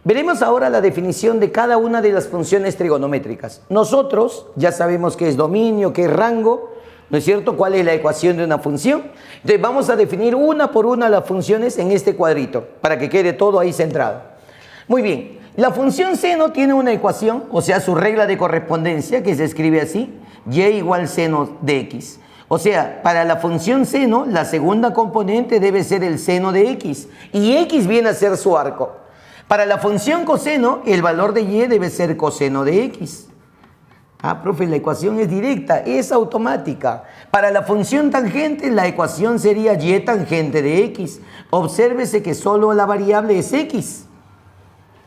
Veremos ahora la definición de cada una de las funciones trigonométricas. Nosotros ya sabemos qué es dominio, qué es rango, ¿no es cierto? ¿Cuál es la ecuación de una función? Entonces vamos a definir una por una las funciones en este cuadrito, para que quede todo ahí centrado. Muy bien, la función seno tiene una ecuación, o sea, su regla de correspondencia, que se escribe así, y igual seno de x. O sea, para la función seno, la segunda componente debe ser el seno de x, y x viene a ser su arco. Para la función coseno, el valor de y debe ser coseno de x. Ah, profe, la ecuación es directa, es automática. Para la función tangente, la ecuación sería y tangente de x. Obsérvese que solo la variable es x.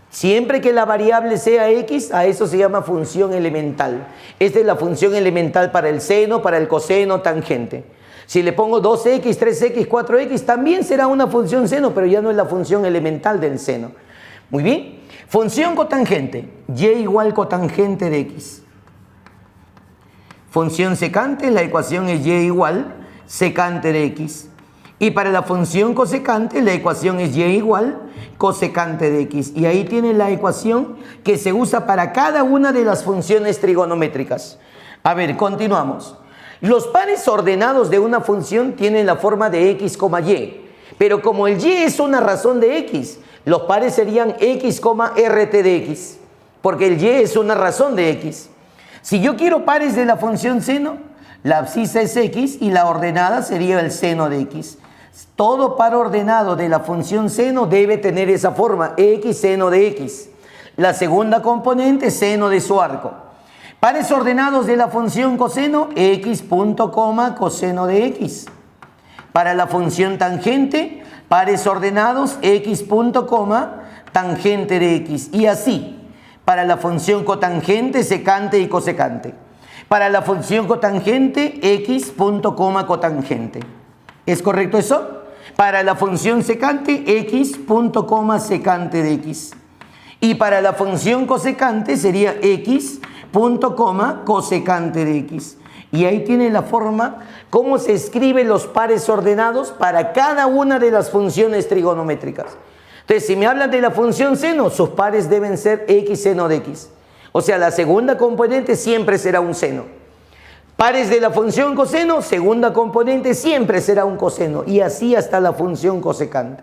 Siempre que la variable sea x, a eso se llama función elemental. Esta es la función elemental para el seno, para el coseno, tangente. Si le pongo 2x, 3x, 4x, también será una función seno, pero ya no es la función elemental del seno. Muy bien. Función cotangente, y igual cotangente de x. Función secante, la ecuación es y igual secante de x. Y para la función cosecante, la ecuación es y igual cosecante de x. Y ahí tiene la ecuación que se usa para cada una de las funciones trigonométricas. A ver, continuamos. Los pares ordenados de una función tienen la forma de x, y. Pero como el y es una razón de x, los pares serían x, rt de x. Porque el y es una razón de x. Si yo quiero pares de la función seno, la abscisa es x y la ordenada sería el seno de x. Todo par ordenado de la función seno debe tener esa forma, x seno de x. La segunda componente, seno de su arco. Pares ordenados de la función coseno, x punto coma coseno de x. Para la función tangente, pares ordenados, x punto coma tangente de x. Y así. Para la función cotangente, secante y cosecante. Para la función cotangente, x punto coma cotangente. ¿Es correcto eso? Para la función secante, x punto coma secante de x. Y para la función cosecante sería x punto coma cosecante de x. Y ahí tiene la forma, cómo se escriben los pares ordenados para cada una de las funciones trigonométricas. Entonces, si me hablan de la función seno, sus pares deben ser x seno de x. O sea, la segunda componente siempre será un seno. Pares de la función coseno, segunda componente siempre será un coseno. Y así hasta la función cosecante.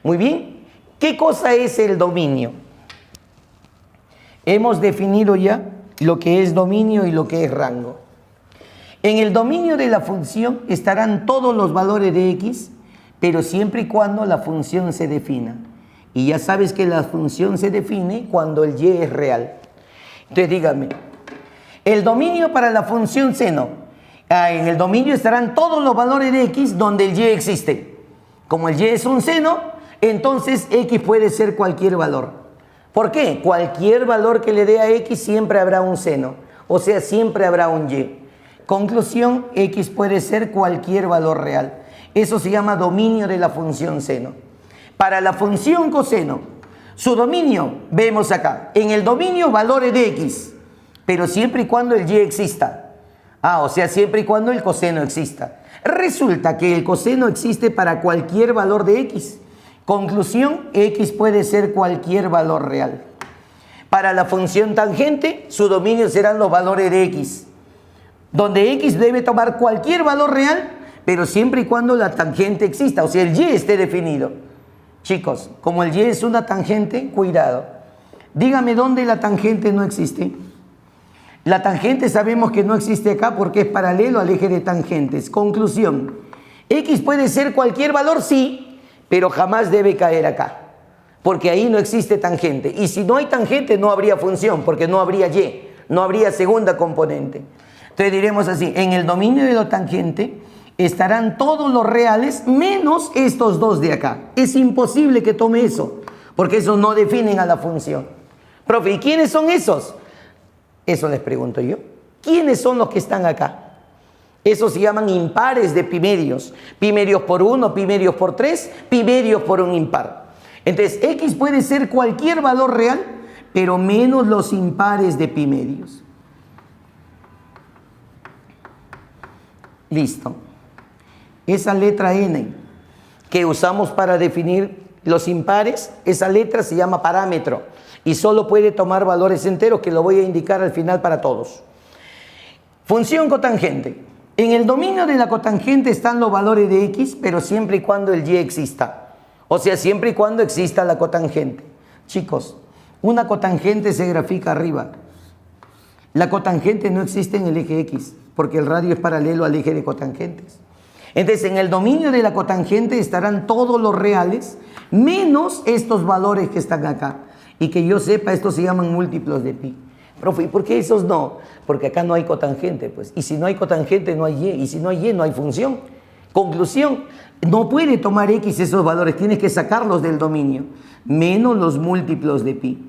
Muy bien. ¿Qué cosa es el dominio? Hemos definido ya lo que es dominio y lo que es rango. En el dominio de la función estarán todos los valores de x, pero siempre y cuando la función se defina. Y ya sabes que la función se define cuando el y es real. Entonces dígame, el dominio para la función seno. En el dominio estarán todos los valores de x donde el y existe. Como el y es un seno, entonces x puede ser cualquier valor. ¿Por qué? Cualquier valor que le dé a x siempre habrá un seno. O sea, siempre habrá un y. Conclusión, x puede ser cualquier valor real. Eso se llama dominio de la función seno. Para la función coseno, su dominio, vemos acá, en el dominio valores de x, pero siempre y cuando el y exista. O sea, siempre y cuando el coseno exista. Resulta que el coseno existe para cualquier valor de x. Conclusión, x puede ser cualquier valor real. Para la función tangente, su dominio serán los valores de x, donde x debe tomar cualquier valor real, pero siempre y cuando la tangente exista, o sea, el y esté definido. Chicos, como el y es una tangente, cuidado. Dígame dónde la tangente no existe. La tangente sabemos que no existe acá porque es paralelo al eje de tangentes. Conclusión, x puede ser cualquier valor, sí, pero jamás debe caer acá, porque ahí no existe tangente. Y si no hay tangente, no habría función, porque no habría y, no habría segunda componente. Entonces diremos así, en el dominio de la tangente estarán todos los reales menos estos dos de acá. Es imposible que tome eso, porque esos no definen a la función. Profe, ¿y quiénes son esos? Eso les pregunto yo. ¿Quiénes son los que están acá? Esos se llaman impares de pimerios. Pimerios por 1, pimerios por 3, pimerios por un impar. Entonces, x puede ser cualquier valor real, pero menos los impares de pimerios. Listo. Esa letra n que usamos para definir Los impares, esa letra se llama parámetro y solo puede tomar valores enteros, que lo voy a indicar al final para todos. Función cotangente. En el dominio de la cotangente están los valores de x, pero siempre y cuando el y exista. O sea, siempre y cuando exista la cotangente. Chicos, una cotangente se grafica arriba. La cotangente no existe en el eje x, porque el radio es paralelo al eje de cotangentes. Entonces, en el dominio de la cotangente estarán todos los reales, menos estos valores que están acá. Y que yo sepa, estos se llaman múltiplos de pi. Profe, ¿y por qué esos no? Porque acá no hay cotangente, pues. Y si no hay cotangente, no hay y. Y si no hay y, no hay función. Conclusión, no puede tomar x esos valores, tienes que sacarlos del dominio. Menos los múltiplos de pi.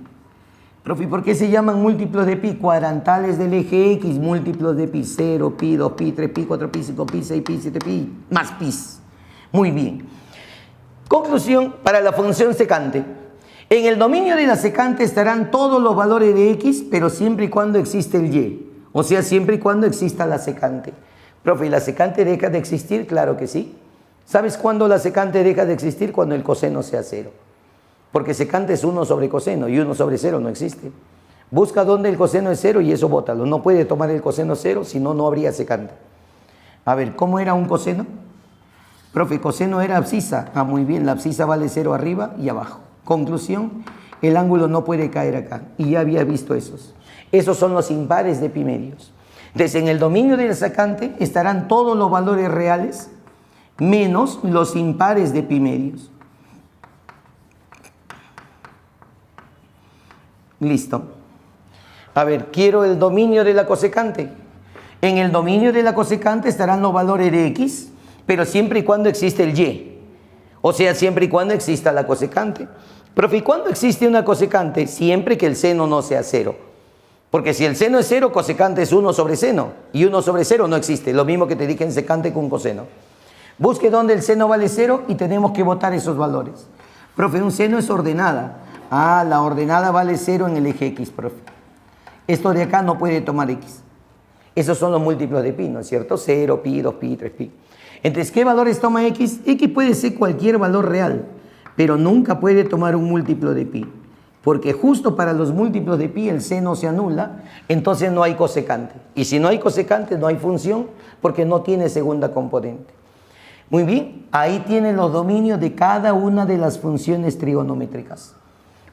Profe, ¿por qué se llaman múltiplos de pi? Cuadrantales del eje x, múltiplos de pi. 0, pi, 2 pi, 3 pi, 4 pi, 5 pi, 6 pi, 7 pi, más pi. Muy bien. Conclusión para la función secante. En el dominio de la secante estarán todos los valores de x, pero siempre y cuando existe el y. O sea, siempre y cuando exista la secante. Profe, ¿y la secante deja de existir? Claro que sí. ¿Sabes cuándo la secante deja de existir? Cuando el coseno sea 0. Porque secante es 1 sobre coseno y 1 sobre 0 no existe. Busca dónde el coseno es 0 y eso bótalo. No puede tomar el coseno 0, si no, no habría secante. A ver, ¿cómo era un coseno? Profe, coseno era abscisa. Ah, muy bien, la abscisa vale 0 arriba y abajo. Conclusión, el ángulo no puede caer acá. Y ya había visto esos. Esos son los impares de pi medios. Entonces, en el dominio de la secante estarán todos los valores reales menos los impares de pi medios. Listo. A ver, quiero el dominio de la cosecante. En el dominio de la cosecante estarán los valores de x, pero siempre y cuando existe el y. O sea, siempre y cuando exista la cosecante. Profe, ¿y cuándo existe una cosecante? Siempre que el seno no sea 0. Porque si el seno es 0, cosecante es 1 sobre seno. Y 1 sobre 0 no existe. Lo mismo que te dije en secante con coseno. Busque dónde el seno vale 0 y tenemos que botar esos valores. Profe, un seno es ordenada. Ah, la ordenada vale 0 en el eje x, profe. Esto de acá no puede tomar x. Esos son los múltiplos de pi, ¿no es cierto? 0, pi, 2 pi, 3 pi. Entonces, ¿qué valores toma x? X puede ser cualquier valor real, pero nunca puede tomar un múltiplo de pi. Porque justo para los múltiplos de pi el seno se anula, entonces no hay cosecante. Y si no hay cosecante, no hay función, porque no tiene segunda componente. Muy bien, ahí tienen los dominios de cada una de las funciones trigonométricas.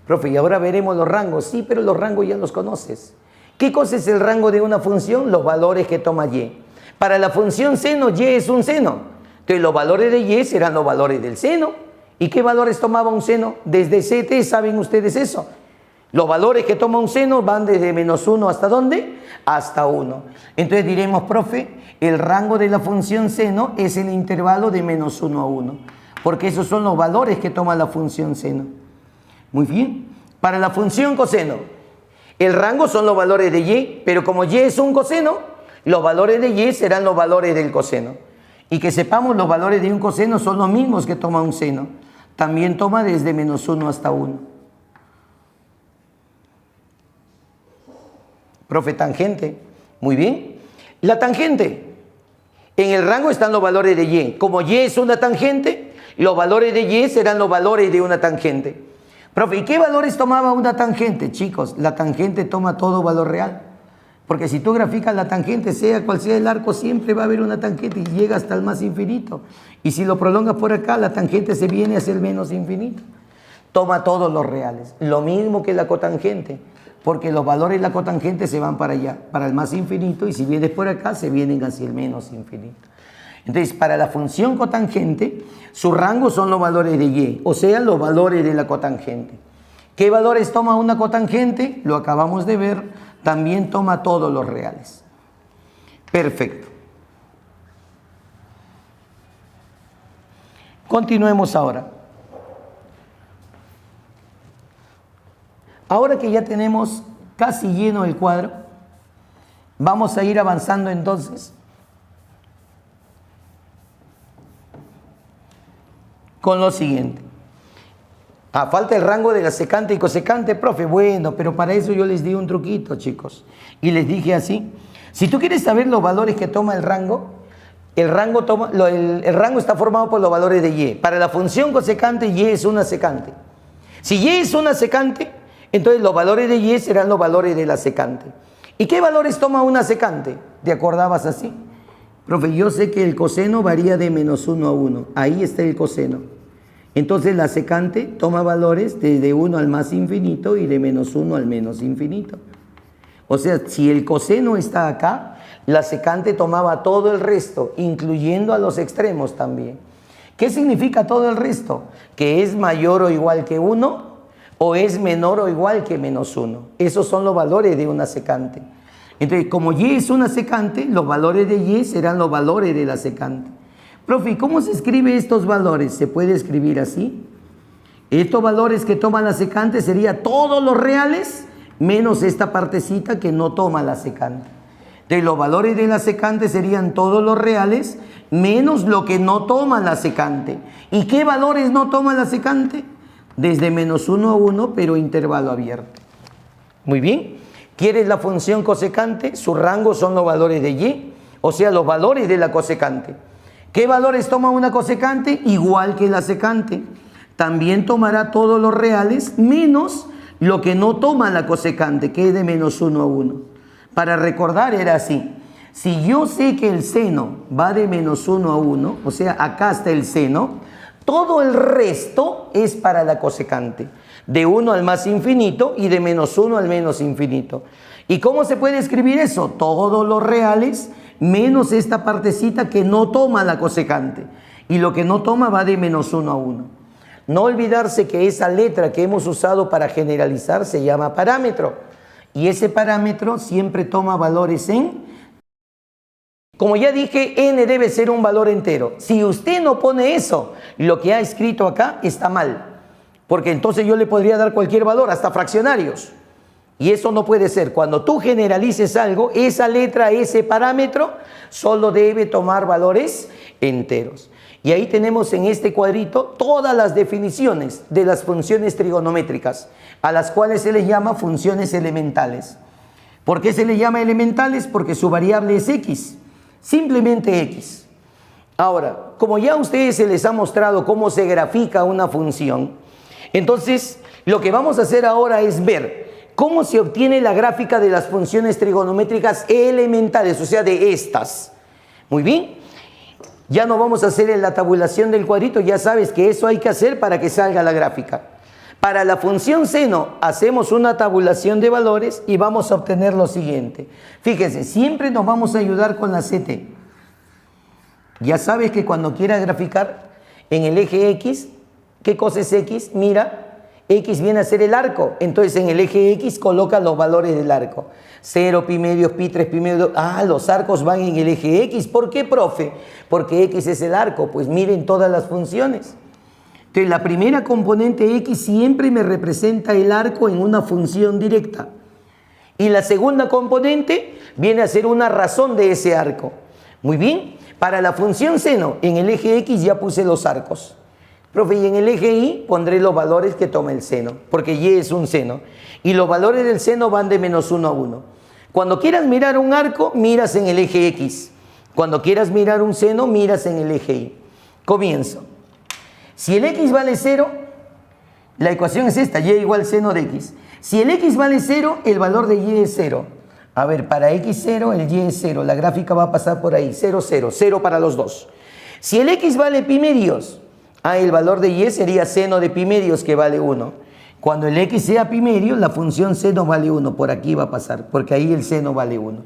Profe, y ahora veremos los rangos. Sí, pero los rangos ya los conoces. ¿Qué cosa es el rango de una función? Los valores que toma y. Para la función seno, y es un seno. Entonces los valores de y serán los valores del seno. ¿Y qué valores tomaba un seno? Desde ct, ¿saben ustedes eso? Los valores que toma un seno van desde -1 ¿hasta dónde? Hasta 1. Entonces diremos, profe, el rango de la función seno es el intervalo de -1 a 1. Porque esos son los valores que toma la función seno. Muy bien. Para la función coseno, el rango son los valores de y, pero como y es un coseno, los valores de y serán los valores del coseno. Y que sepamos, los valores de un coseno son los mismos que toma un seno. También toma desde -1 hasta 1. Profe, tangente. Muy bien. La tangente. En el rango están los valores de y. Como y es una tangente, los valores de y serán los valores de una tangente. Profe, ¿y qué valores tomaba una tangente? Chicos, la tangente toma todo valor real. Porque si tú graficas la tangente, sea cual sea el arco, siempre va a haber una tangente y llega hasta el más infinito. Y si lo prolongas por acá, la tangente se viene hacia el menos infinito. Toma todos los reales. Lo mismo que la cotangente. Porque los valores de la cotangente se van para allá, para el más infinito. Y si vienes por acá, se vienen hacia el menos infinito. Entonces, para la función cotangente, su rango son los valores de y, o sea, los valores de la cotangente. ¿Qué valores toma una cotangente? Lo acabamos de ver, también toma todos los reales. Perfecto. Continuemos ahora. Ahora que ya tenemos casi lleno el cuadro, vamos a ir avanzando entonces con lo siguiente. Falta el rango de la secante y cosecante, profe. Bueno, pero para eso yo les di un truquito, chicos. Y les dije así: si tú quieres saber los valores que toma el rango, el rango, el rango está formado por los valores de y. Para la función cosecante, y es una secante. Si y es una secante, entonces los valores de y serán los valores de la secante. ¿Y qué valores toma una secante? ¿Te acordabas así? Profe, yo sé que el coseno varía de -1 a 1. Ahí está el coseno. Entonces la secante toma valores desde 1 al más infinito y de -1 al menos infinito. O sea, si el coseno está acá, la secante tomaba todo el resto, incluyendo a los extremos también. ¿Qué significa todo el resto? Que es mayor o igual que 1 o es menor o igual que -1. Esos son los valores de una secante. Entonces, como y es una secante, los valores de y serán los valores de la secante. Profe, ¿cómo se escribe estos valores? ¿Se puede escribir así? Estos valores que toma la secante serían todos los reales menos esta partecita que no toma la secante. Entonces, los valores de la secante serían todos los reales menos lo que no toma la secante. ¿Y qué valores no toma la secante? Desde -1 a 1, pero intervalo abierto. Muy bien. ¿Quieres la función cosecante? Su rango son los valores de y, o sea, los valores de la cosecante. ¿Qué valores toma una cosecante? Igual que la secante. También tomará todos los reales menos lo que no toma la cosecante, que es de -1 a 1. Para recordar era así. Si yo sé que el seno va de -1 a 1, o sea, acá está el seno, todo el resto es para la cosecante. De 1 al más infinito y de -1 al menos infinito. ¿Y cómo se puede escribir eso? Todos los reales menos esta partecita que no toma la cosecante. Y lo que no toma va de -1 a 1. No olvidarse que esa letra que hemos usado para generalizar se llama parámetro. Y ese parámetro siempre toma valores en... Como ya dije, n debe ser un valor entero. Si usted no pone eso, lo que ha escrito acá está mal. Porque entonces yo le podría dar cualquier valor, hasta fraccionarios. Y eso no puede ser. Cuando tú generalices algo, esa letra, ese parámetro, solo debe tomar valores enteros. Y ahí tenemos en este cuadrito todas las definiciones de las funciones trigonométricas, a las cuales se les llama funciones elementales. ¿Por qué se les llama elementales? Porque su variable es x, simplemente x. Ahora, como ya a ustedes se les ha mostrado cómo se grafica una función, entonces lo que vamos a hacer ahora es ver cómo se obtiene la gráfica de las funciones trigonométricas elementales, o sea, de estas. Muy bien. Ya no vamos a hacer en la tabulación del cuadrito, ya sabes que eso hay que hacer para que salga la gráfica. Para la función seno hacemos una tabulación de valores y vamos a obtener lo siguiente. Fíjense, siempre nos vamos a ayudar con la CT. Ya sabes que cuando quieras graficar en el eje X, ¿qué cosa es X? Mira, X viene a ser el arco. Entonces en el eje X coloca los valores del arco. 0, pi medios, pi, 3 pi medios. Ah, los arcos van en el eje X. ¿Por qué, profe? Porque X es el arco. Pues miren todas las funciones. Entonces la primera componente X siempre me representa el arco en una función directa. Y la segunda componente viene a ser una razón de ese arco. Muy bien. Para la función seno, en el eje X ya puse los arcos. Profe, y en el eje Y pondré los valores que toma el seno, porque Y es un seno. Y los valores del seno van de -1 a 1. Cuando quieras mirar un arco, miras en el eje X. Cuando quieras mirar un seno, miras en el eje Y. Comienzo. Si el X vale 0, la ecuación es esta, Y igual seno de X. Si el X vale 0, el valor de Y es 0. A ver, para X0, el Y es 0. La gráfica va a pasar por ahí, 0, 0, 0 para los dos. Si el X vale pi medios, el valor de Y sería seno de pi medios, que vale 1. Cuando el X sea pi medios, la función seno vale 1. Por aquí va a pasar, porque ahí el seno vale 1.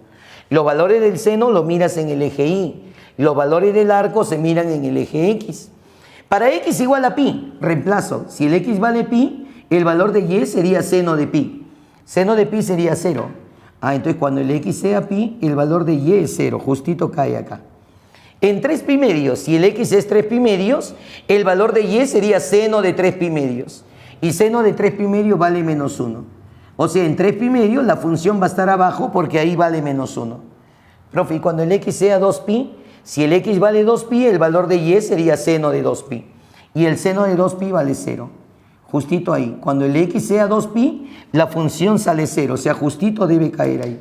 Los valores del seno los miras en el eje Y. Los valores del arco se miran en el eje X. Para X igual a pi, reemplazo. Si el X vale pi, el valor de Y sería seno de pi. Seno de pi sería 0. Entonces cuando el X sea pi, el valor de Y es 0. Justito cae acá. En 3 pi medios, si el X es 3 pi medios, el valor de Y sería seno de 3 pi medios. Y seno de 3 pi medios vale -1. O sea, en 3 pi medios la función va a estar abajo porque ahí vale -1. Profe, y cuando el X sea 2 pi, si el X vale 2 pi, el valor de Y sería seno de 2 pi. Y el seno de 2 pi vale 0. Justito ahí. Cuando el X sea 2 pi, la función sale 0. O sea, justito debe caer ahí.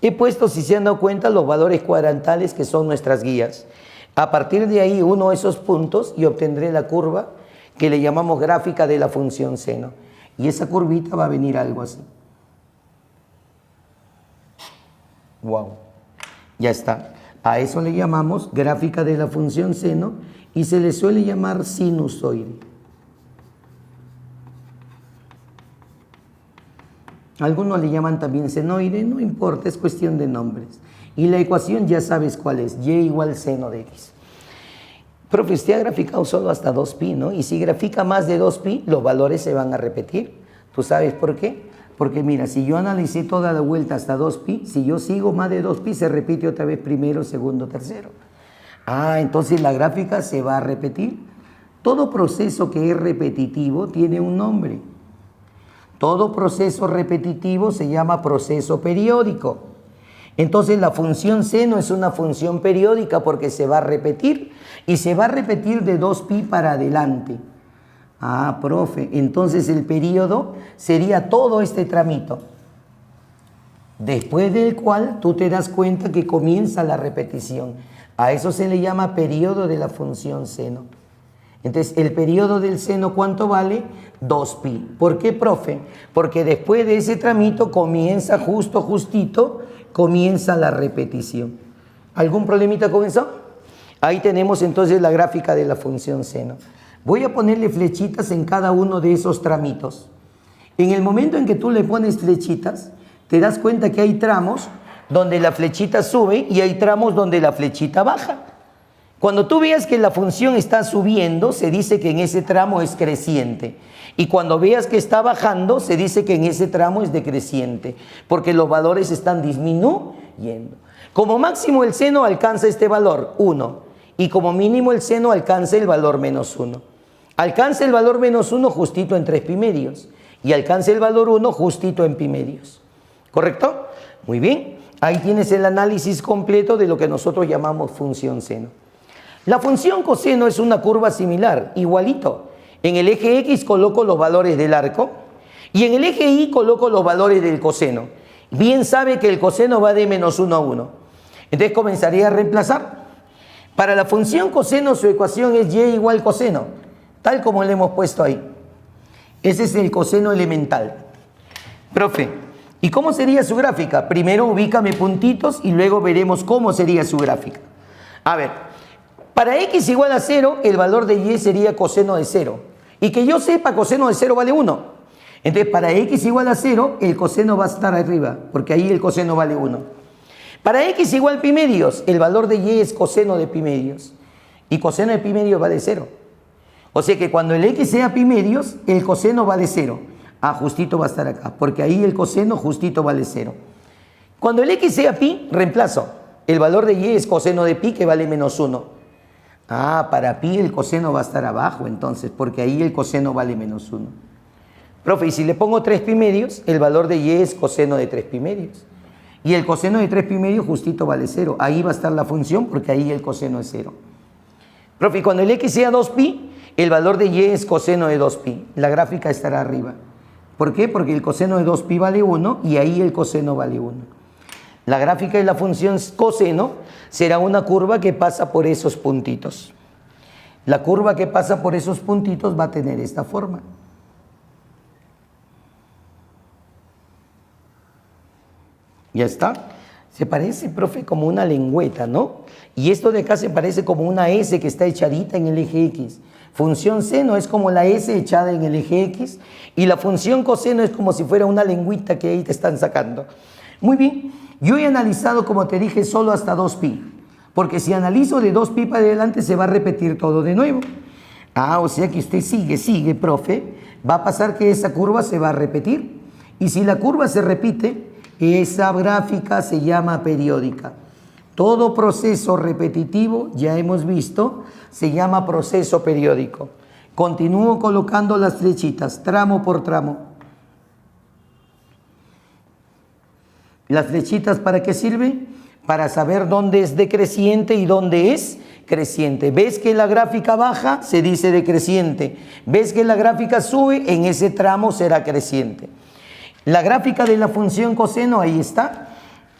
He puesto, si se han dado cuenta, los valores cuadrantales que son nuestras guías. A partir de ahí uno esos puntos y obtendré la curva que le llamamos gráfica de la función seno. Y esa curvita va a venir algo así. Wow. Ya está. A eso le llamamos gráfica de la función seno y se le suele llamar sinusoide. Algunos le llaman también senoide, no importa, es cuestión de nombres. Y la ecuación ya sabes cuál es, y igual seno de x. Profe, usted ha graficado solo hasta 2pi, ¿no? Y si grafica más de 2pi, los valores se van a repetir. ¿Tú sabes por qué? Porque mira, si yo analicé toda la vuelta hasta 2pi, si yo sigo más de 2pi, se repite otra vez primero, segundo, tercero. Ah, entonces la gráfica se va a repetir. Todo proceso que es repetitivo tiene un nombre. Todo proceso repetitivo se llama proceso periódico. Entonces la función seno es una función periódica porque se va a repetir y se va a repetir de 2pi para adelante. Ah, profe, entonces el periodo sería todo este tramito, después del cual tú te das cuenta que comienza la repetición. A eso se le llama periodo de la función seno. Entonces, el periodo del seno, ¿cuánto vale? 2pi. ¿Por qué, profe? Porque después de ese tramito comienza justito, comienza la repetición. ¿Algún problemita con eso? Ahí tenemos entonces la gráfica de la función seno. Voy a ponerle flechitas en cada uno de esos tramitos. En el momento en que tú le pones flechitas, te das cuenta que hay tramos donde la flechita sube y hay tramos donde la flechita baja. Cuando tú veas que la función está subiendo, se dice que en ese tramo es creciente. Y cuando veas que está bajando, se dice que en ese tramo es decreciente, porque los valores están disminuyendo. Como máximo el seno alcanza este valor, 1, y como mínimo el seno alcanza el valor menos 1. Alcanza el valor menos 1 justito en 3pi medios, y alcanza el valor 1 justito en pi medios. ¿Correcto? Muy bien. Ahí tienes el análisis completo de lo que nosotros llamamos función seno. La función coseno es una curva similar, igualito. En el eje X coloco los valores del arco y en el eje Y coloco los valores del coseno. Bien sabe que el coseno va de menos 1 a 1. Entonces comenzaría a reemplazar. Para la función coseno su ecuación es y igual coseno, tal como le hemos puesto ahí. Ese es el coseno elemental. Profe, ¿y cómo sería su gráfica? Primero ubícame puntitos y luego veremos cómo sería su gráfica. A ver. Para x igual a 0, el valor de y sería coseno de 0. Y que yo sepa, coseno de 0 vale 1. Entonces, para x igual a 0, el coseno va a estar arriba, porque ahí el coseno vale 1. Para x igual pi medios, el valor de y es coseno de pi medios. Y coseno de pi medios vale 0. O sea que cuando el x sea pi medios, el coseno vale 0. Ah, justito va a estar acá, porque ahí el coseno justito vale 0. Cuando el x sea pi, reemplazo. El valor de y es coseno de pi, que vale menos 1. Ah, para pi el coseno va a estar abajo entonces, porque ahí el coseno vale menos 1. Profe, y si le pongo 3pi medios, el valor de y es coseno de 3pi medios. Y el coseno de 3pi medios justito vale 0. Ahí va a estar la función, porque ahí el coseno es 0. Profe, y cuando el x sea 2pi, el valor de y es coseno de 2pi. La gráfica estará arriba. ¿Por qué? Porque el coseno de 2pi vale 1 y ahí el coseno vale 1. La gráfica de la función coseno será una curva que pasa por esos puntitos. La curva que pasa por esos puntitos va a tener esta forma. ¿Ya está? Se parece, profe, como una lengüeta, ¿no? Y esto de acá se parece como una S que está echadita en el eje X. Función seno es como la S echada en el eje X y la función coseno es como si fuera una lengüita que ahí te están sacando. Muy bien. Yo he analizado, como te dije, solo hasta 2pi, porque si analizo de 2pi para adelante se va a repetir todo de nuevo. Ah, o sea que usted sigue, profe, va a pasar que esa curva se va a repetir. Y si la curva se repite, esa gráfica se llama periódica. Todo proceso repetitivo, ya hemos visto, se llama proceso periódico. Continúo colocando las flechitas, tramo por tramo. ¿Las flechitas para qué sirven? Para saber dónde es decreciente y dónde es creciente. ¿Ves que la gráfica baja? Se dice decreciente. ¿Ves que la gráfica sube? En ese tramo será creciente. La gráfica de la función coseno, ahí está.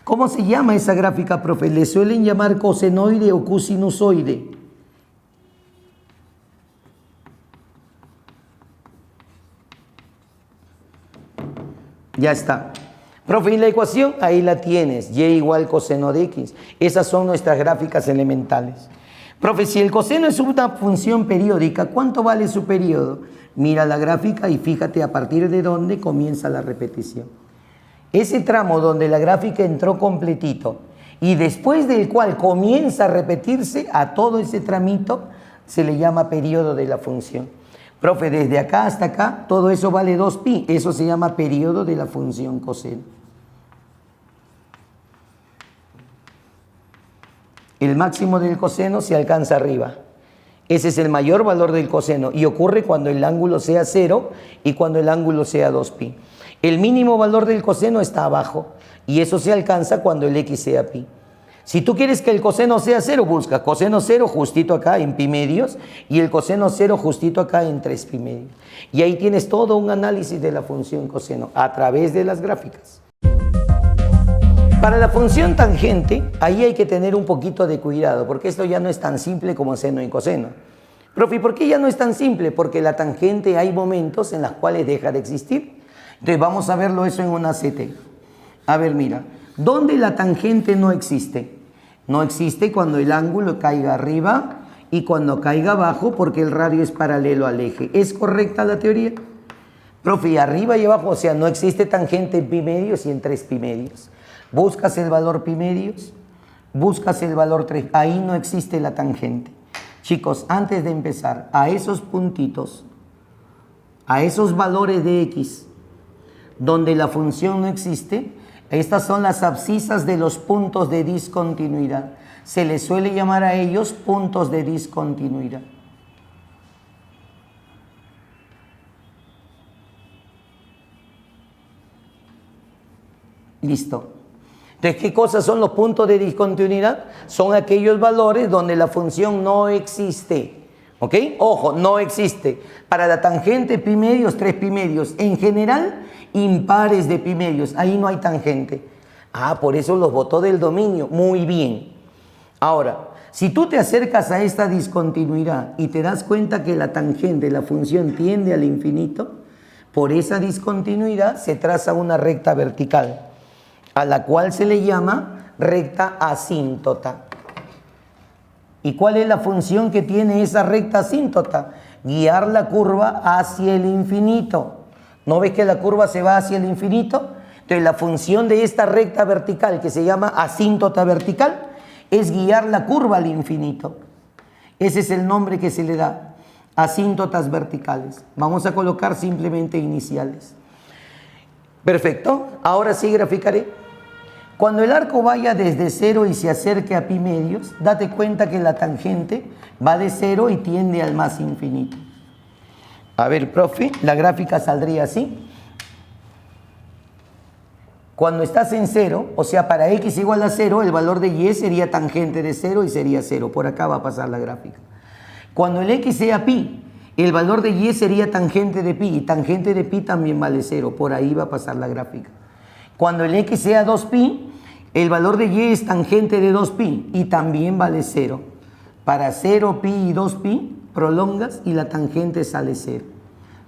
¿Cómo se llama esa gráfica, profe? Le suelen llamar cosenoide o cosinusoide. Ya está. Profe, ¿y la ecuación? Ahí la tienes, y igual coseno de x. Esas son nuestras gráficas elementales. Profe, si el coseno es una función periódica, ¿cuánto vale su periodo? Mira la gráfica y fíjate a partir de dónde comienza la repetición. Ese tramo donde la gráfica entró completito y después del cual comienza a repetirse, a todo ese tramito se le llama periodo de la función. Profe, desde acá hasta acá, todo eso vale 2pi. Eso se llama periodo de la función coseno. El máximo del coseno se alcanza arriba. Ese es el mayor valor del coseno y ocurre cuando el ángulo sea 0 y cuando el ángulo sea 2pi. El mínimo valor del coseno está abajo y eso se alcanza cuando el x sea pi. Si tú quieres que el coseno sea 0, busca coseno 0 justito acá en pi medios y el coseno 0 justito acá en 3 pi medios. Y ahí tienes todo un análisis de la función coseno a través de las gráficas. Para la función tangente, ahí hay que tener un poquito de cuidado porque esto ya no es tan simple como seno y coseno. Profe, ¿por qué ya no es tan simple? Porque la tangente hay momentos en los cuales deja de existir. Entonces vamos a verlo eso en una CT. A ver, mira. ¿Dónde la tangente no existe? No existe cuando el ángulo caiga arriba y cuando caiga abajo porque el radio es paralelo al eje. ¿Es correcta la teoría? Profe, arriba y abajo, o sea, no existe tangente en pi medios y en 3 pi medios. Buscas el valor pi medios, buscas el valor 3, ahí no existe la tangente. Chicos, antes de empezar, a esos puntitos, a esos valores de x, donde la función no existe, estas son las abscisas de los puntos de discontinuidad. Se les suele llamar a ellos puntos de discontinuidad. Listo. Entonces, ¿qué cosas son los puntos de discontinuidad? Son aquellos valores donde la función no existe. ¿Ok? Ojo, no existe. Para la tangente pi medios, 3 pi medios. En general, impares de pi medios. Ahí no hay tangente. Ah, por eso los botó del dominio. Muy bien. Ahora, si tú te acercas a esta discontinuidad y te das cuenta que la tangente, la función tiende al infinito, por esa discontinuidad se traza una recta vertical, a la cual se le llama recta asíntota. ¿Y cuál es la función que tiene esa recta asíntota? Guiar la curva hacia el infinito. ¿No ves que la curva se va hacia el infinito? Entonces la función de esta recta vertical, que se llama asíntota vertical, es guiar la curva al infinito. Ese es el nombre que se le da, asíntotas verticales. Vamos a colocar simplemente iniciales. Perfecto, ahora sí graficaré. Cuando el arco vaya desde 0 y se acerque a pi medios, date cuenta que la tangente va de 0 y tiende al más infinito. A ver, profe, la gráfica saldría así. Cuando estás en 0, o sea, para x igual a 0, el valor de y sería tangente de 0 y sería 0. Por acá va a pasar la gráfica. Cuando el x sea pi, el valor de y sería tangente de pi, y tangente de pi también vale 0. Por ahí va a pasar la gráfica. Cuando el x sea 2pi, el valor de y es tangente de 2pi y también vale 0. Para 0pi y 2pi prolongas y la tangente sale 0.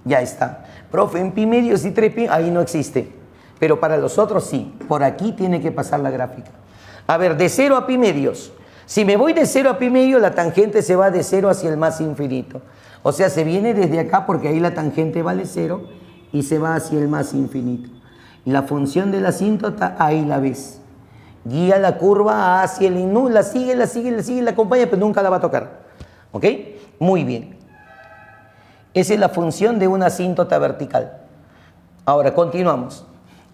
Ya está. Profe, en pi medios y 3pi ahí no existe. Pero para los otros sí. Por aquí tiene que pasar la gráfica. A ver, de 0 a pi medios. Si me voy de 0 a pi medio, la tangente se va de 0 hacia el más infinito. O sea, se viene desde acá porque ahí la tangente vale 0 y se va hacia el más infinito. La función de la asíntota, ahí la ves. Guía la curva hacia el infinito, la sigue, la acompaña, pero nunca la va a tocar. ¿Ok? Muy bien. Esa es la función de una asíntota vertical. Ahora, continuamos.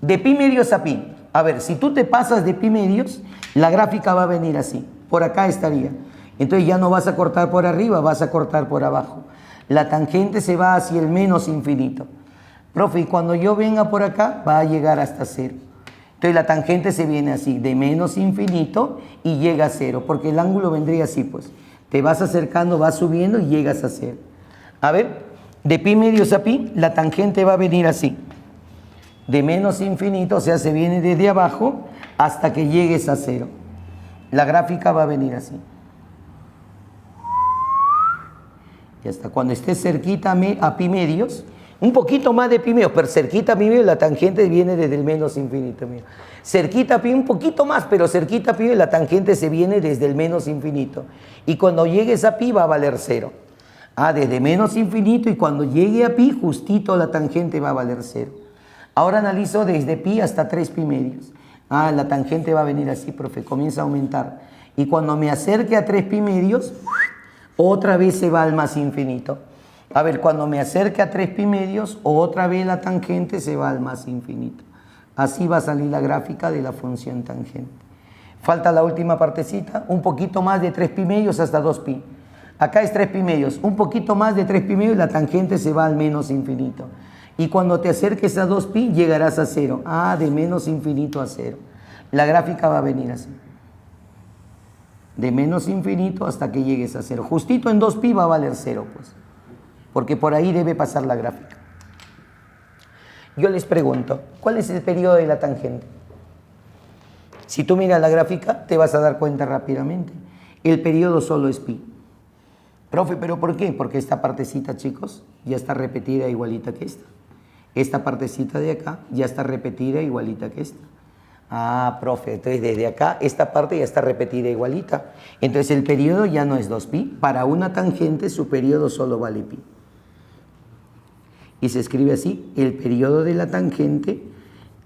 De pi medios a pi. A ver, si tú te pasas de pi medios, la gráfica va a venir así. Por acá estaría. Entonces ya no vas a cortar por arriba, vas a cortar por abajo. La tangente se va hacia el menos infinito. Profe, y cuando yo venga por acá, va a llegar hasta 0. Entonces la tangente se viene así, de menos infinito y llega a 0, porque el ángulo vendría así, pues. Te vas acercando, vas subiendo y llegas a 0. A ver, de pi medios a pi, la tangente va a venir así. De menos infinito, o sea, se viene desde abajo hasta que llegues a cero. La gráfica va a venir así. Y hasta cuando estés cerquita a pi medios, un poquito más de pi medios, pero cerquita a pi medios la tangente viene desde el menos infinito. Mira. Cerquita a pi, un poquito más, pero cerquita a pi la tangente se viene desde el menos infinito. Y cuando llegues a pi va a valer cero. Desde menos infinito, y cuando llegue a pi, justito la tangente va a valer cero. Ahora analizo desde pi hasta 3 pi medios. La tangente va a venir así, profe, comienza a aumentar. Y cuando me acerque a 3 pi medios, otra vez se va al más infinito. A ver, cuando me acerque a 3 pi medios, otra vez la tangente se va al más infinito. Así va a salir la gráfica de la función tangente. Falta la última partecita, un poquito más de 3 pi medios hasta 2 pi. Acá es 3 pi medios, un poquito más de 3 pi medios, la tangente se va al menos infinito. Y cuando te acerques a 2 pi, llegarás a cero. De menos infinito a cero. La gráfica va a venir así. De menos infinito hasta que llegues a cero. Justito en 2 pi va a valer cero, pues. Porque por ahí debe pasar la gráfica. Yo les pregunto, ¿cuál es el periodo de la tangente? Si tú miras la gráfica, te vas a dar cuenta rápidamente. El periodo solo es pi. Profe, ¿pero por qué? Porque esta partecita, chicos, ya está repetida igualita que esta. Esta partecita de acá ya está repetida igualita que esta. Profe, entonces desde acá esta parte ya está repetida igualita. Entonces el periodo ya no es 2pi. Para una tangente su periodo solo vale pi. Y se escribe así, el periodo de la tangente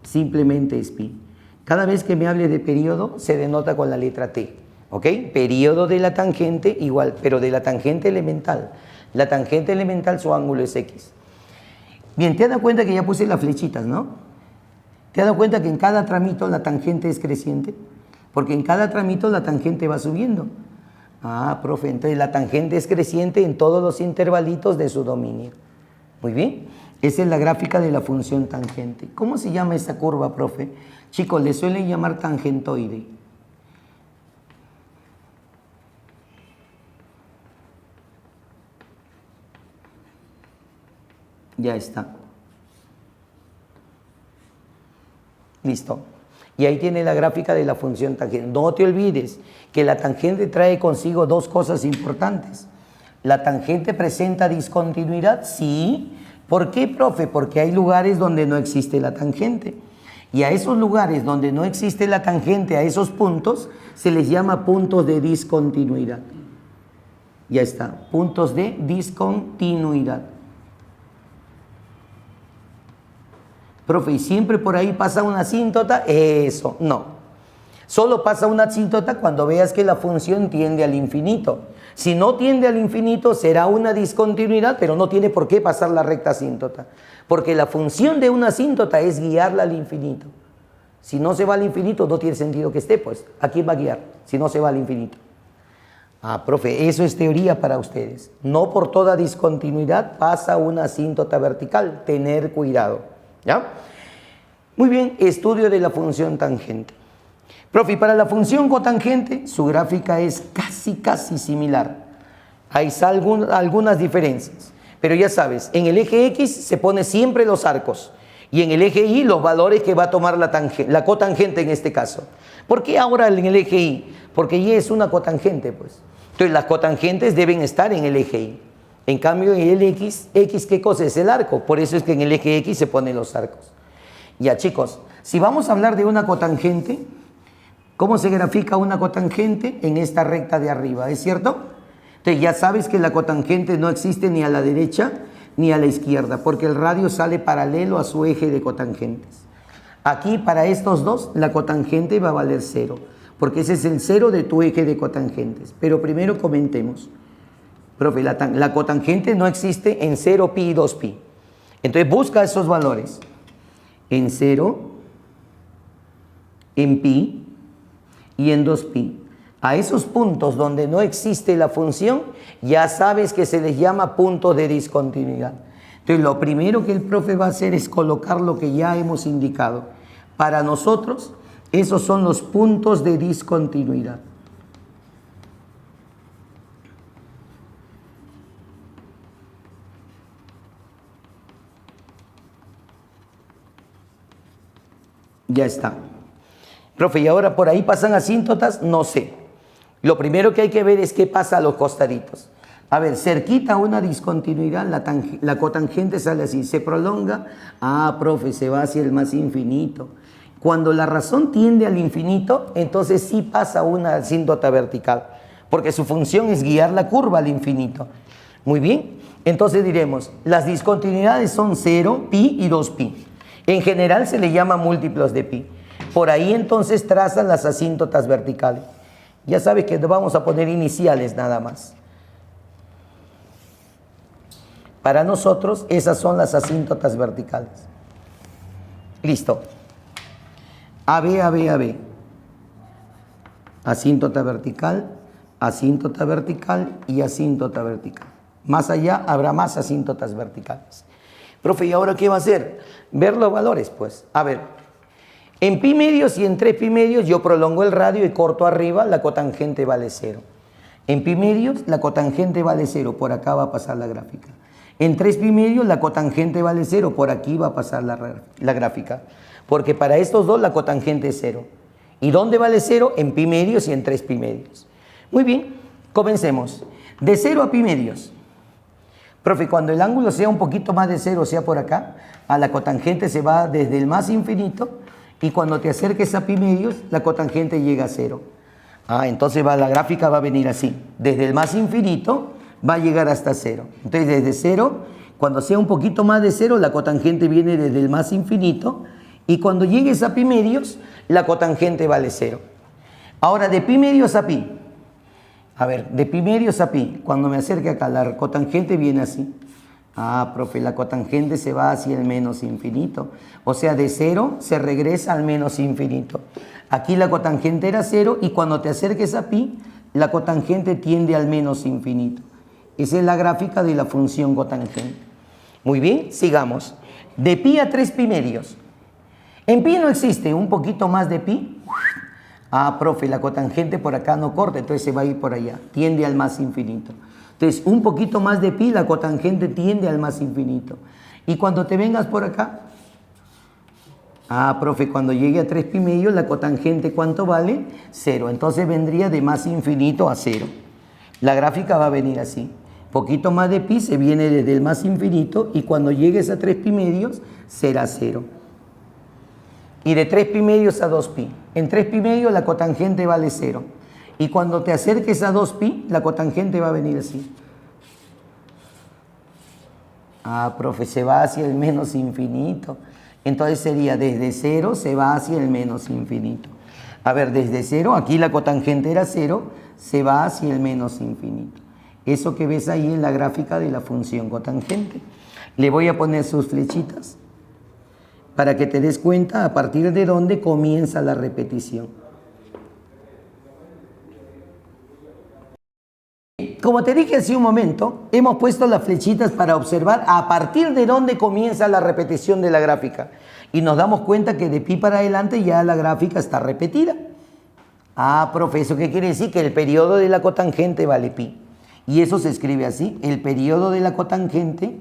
simplemente es pi. Cada vez que me hable de periodo se denota con la letra T. ¿Ok? Periodo de la tangente igual, pero de la tangente elemental. La tangente elemental su ángulo es x. Bien, te has dado cuenta que ya puse las flechitas, ¿no? ¿Te has dado cuenta que en cada tramito la tangente es creciente? Porque en cada tramito la tangente va subiendo. Profe, entonces la tangente es creciente en todos los intervalitos de su dominio. Muy bien, esa es la gráfica de la función tangente. ¿Cómo se llama esta curva, profe? Chicos, le suelen llamar tangentoide. Ya está. Listo. Y ahí tiene la gráfica de la función tangente. No te olvides que la tangente trae consigo dos cosas importantes. ¿La tangente presenta discontinuidad? Sí. ¿Por qué, profe? Porque hay lugares donde no existe la tangente. Y a esos lugares donde no existe la tangente, a esos puntos, se les llama puntos de discontinuidad. Ya está. Puntos de discontinuidad. Profe, ¿y siempre por ahí pasa una asíntota? Eso, no. Solo pasa una asíntota cuando veas que la función tiende al infinito. Si no tiende al infinito, será una discontinuidad, pero no tiene por qué pasar la recta asíntota. Porque la función de una asíntota es guiarla al infinito. Si no se va al infinito, no tiene sentido que esté, pues. ¿A quién va a guiar si no se va al infinito? Profe, eso es teoría para ustedes. No por toda discontinuidad pasa una asíntota vertical. Tener cuidado. ¿Ya? Muy bien, estudio de la función tangente. Profe, para la función cotangente, su gráfica es casi similar. Hay algunas diferencias, pero ya sabes, en el eje X se pone siempre los arcos y en el eje Y los valores que va a tomar la cotangente en este caso. ¿Por qué ahora en el eje Y? Porque Y es una cotangente, pues. Entonces las cotangentes deben estar en el eje Y. En cambio, en el X, ¿qué cosa es? El arco. Por eso es que en el eje X se ponen los arcos. Ya, chicos, si vamos a hablar de una cotangente, ¿cómo se grafica una cotangente? En esta recta de arriba, ¿es cierto? Entonces ya sabes que la cotangente no existe ni a la derecha ni a la izquierda, porque el radio sale paralelo a su eje de cotangentes. Aquí, para estos dos, la cotangente va a valer 0, porque ese es el 0 de tu eje de cotangentes. Pero primero comentemos. Profe, la cotangente no existe en 0pi y 2pi. Entonces busca esos valores. En 0, en pi y en 2pi. A esos puntos donde no existe la función, ya sabes que se les llama puntos de discontinuidad. Entonces lo primero que el profe va a hacer es colocar lo que ya hemos indicado. Para nosotros, esos son los puntos de discontinuidad. Ya está. Profe, ¿y ahora por ahí pasan asíntotas? No sé. Lo primero que hay que ver es qué pasa a los costaditos. A ver, cerquita a una discontinuidad, la cotangente sale así, se prolonga. Ah, profe, se va hacia el más infinito. Cuando la razón tiende al infinito, entonces sí pasa una asíntota vertical, porque su función es guiar la curva al infinito. Muy bien, entonces diremos, las discontinuidades son 0, pi y 2pi. En general se le llama múltiplos de pi. Por ahí entonces trazan las asíntotas verticales. Ya sabes que vamos a poner iniciales nada más. Para nosotros esas son las asíntotas verticales. Listo. AB, AB, AB. Asíntota vertical y asíntota vertical. Más allá habrá más asíntotas verticales. Profe, ¿y ahora qué va a hacer? Ver los valores, pues. A ver, en pi medios y en 3 pi medios yo prolongo el radio y corto arriba, la cotangente vale 0. En pi medios la cotangente vale 0, por acá va a pasar la gráfica. En 3 pi medios la cotangente vale 0, por aquí va a pasar la gráfica. Porque para estos dos la cotangente es 0. ¿Y dónde vale 0? En pi medios y en 3 pi medios. Muy bien, comencemos. De 0 a pi medios. Profe, cuando el ángulo sea un poquito más de 0, sea por acá, a la cotangente se va desde el más infinito, y cuando te acerques a pi medios, la cotangente llega a 0. Ah, entonces la gráfica va a venir así. Desde el más infinito va a llegar hasta 0. Entonces desde 0, cuando sea un poquito más de 0, la cotangente viene desde el más infinito, y cuando llegues a pi medios, la cotangente vale 0. Ahora, de pi medios a pi. A ver, de pi medios a pi, cuando me acerque acá, la cotangente viene así. Ah, profe, la cotangente se va hacia el menos infinito. O sea, de 0 se regresa al menos infinito. Aquí la cotangente era 0 y cuando te acerques a pi, la cotangente tiende al menos infinito. Esa es la gráfica de la función cotangente. Muy bien, sigamos. De pi a 3 pi medios. En pi no existe un poquito más de pi. Ah, profe, la cotangente por acá no corta, entonces se va a ir por allá. Tiende al más infinito. Entonces, un poquito más de pi, la cotangente tiende al más infinito. Y cuando te vengas por acá, ah, profe, cuando llegue a 3 pi medios, la cotangente, ¿cuánto vale? 0. Entonces vendría de más infinito a 0. La gráfica va a venir así. Poquito más de pi se viene desde el más infinito y cuando llegues a 3 pi medios, será 0. Y de 3 pi medios a 2 pi. En 3 pi medios la cotangente vale 0. Y cuando te acerques a 2 pi, la cotangente va a venir así. Ah, profe, se va hacia el menos infinito. Entonces sería desde 0 se va hacia el menos infinito. A ver, desde 0, aquí la cotangente era 0, se va hacia el menos infinito. Eso que ves ahí en la gráfica de la función cotangente. Le voy a poner sus flechitas para que te des cuenta a partir de dónde comienza la repetición. Como te dije hace un momento, hemos puesto las flechitas para observar a partir de dónde comienza la repetición de la gráfica. Y nos damos cuenta que de pi para adelante ya la gráfica está repetida. Ah, profe, ¿eso qué quiere decir? Que el periodo de la cotangente vale pi. Y eso se escribe así, el periodo de la cotangente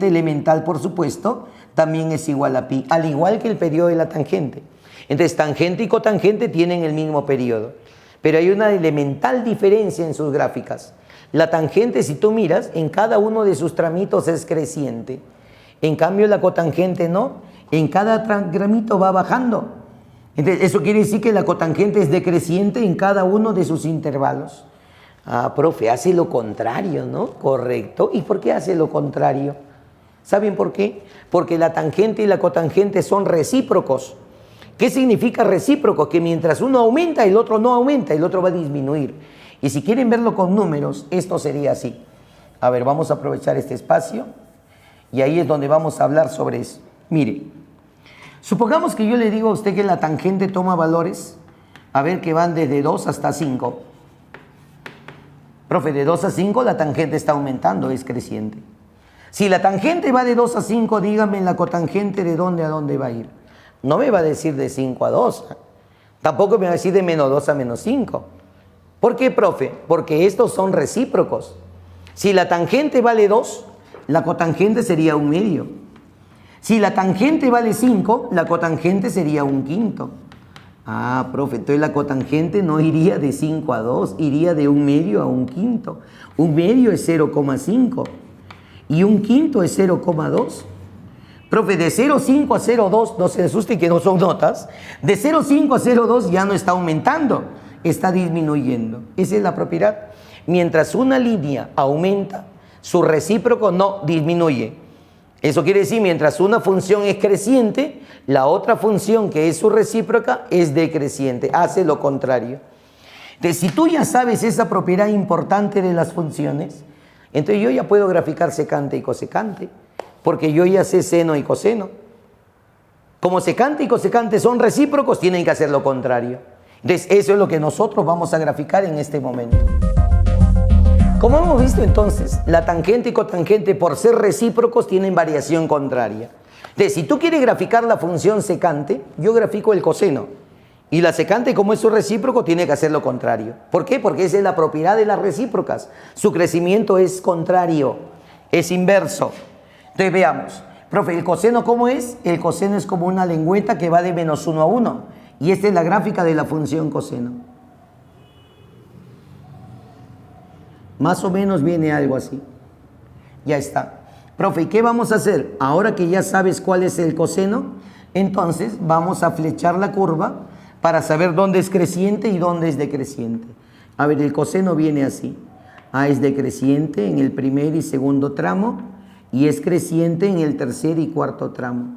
elemental por supuesto, también es igual a pi, al igual que el periodo de la tangente. Entonces, tangente y cotangente tienen el mismo periodo. Pero hay una elemental diferencia en sus gráficas. La tangente, si tú miras, en cada uno de sus tramitos es creciente. En cambio, la cotangente no. En cada tramito va bajando. Entonces, eso quiere decir que la cotangente es decreciente en cada uno de sus intervalos. Ah, profe, hace lo contrario, ¿no? Correcto. ¿Y por qué hace lo contrario? ¿Saben por qué? Porque la tangente y la cotangente son recíprocos. ¿Qué significa recíproco? Que mientras uno aumenta, el otro no aumenta, el otro va a disminuir. Y si quieren verlo con números, esto sería así. A ver, vamos a aprovechar este espacio y ahí es donde vamos a hablar sobre eso. Mire, supongamos que yo le digo a usted que la tangente toma valores, a ver, que van desde 2 hasta 5. Profe, de 2 a 5 la tangente está aumentando, es creciente. Si la tangente va de 2 a 5, dígame la cotangente de dónde a dónde va a ir. No me va a decir de 5 a 2. Tampoco me va a decir de menos 2 a menos 5. ¿Por qué, profe? Porque estos son recíprocos. Si la tangente vale 2, la cotangente sería 1/2. Si la tangente vale 5, la cotangente sería 1/5. Ah, profe, entonces la cotangente no iría de 5 a 2, iría de 1/2 a 1/5. 1/2 es 0,5 y 1/5 es 0,2. Profe, de 0,5 a 0,2, no se asusten que no son notas, de 0,5 a 0,2 ya no está aumentando, está disminuyendo. Esa es la propiedad. Mientras una línea aumenta, su recíproco no disminuye. Eso quiere decir, mientras una función es creciente, la otra función que es su recíproca es decreciente, hace lo contrario. Entonces, si tú ya sabes esa propiedad importante de las funciones, entonces yo ya puedo graficar secante y cosecante, porque yo ya sé seno y coseno. Como secante y cosecante son recíprocos, tienen que hacer lo contrario. Entonces, eso es lo que nosotros vamos a graficar en este momento. Como hemos visto entonces, la tangente y cotangente por ser recíprocos tienen variación contraria. Entonces, si tú quieres graficar la función secante, yo grafico el coseno. Y la secante, como es su recíproco, tiene que hacer lo contrario. ¿Por qué? Porque esa es la propiedad de las recíprocas. Su crecimiento es contrario, es inverso. Entonces veamos, profe, ¿el coseno cómo es? El coseno es como una lengüeta que va de -1 a 1. Y esta es la gráfica de la función coseno. Más o menos viene algo así. Ya está. Profe, ¿y qué vamos a hacer? Ahora que ya sabes cuál es el coseno, entonces vamos a flechar la curva para saber dónde es creciente y dónde es decreciente. A ver, el coseno viene así. A es decreciente en el primer y segundo tramo y es creciente en el tercer y cuarto tramo.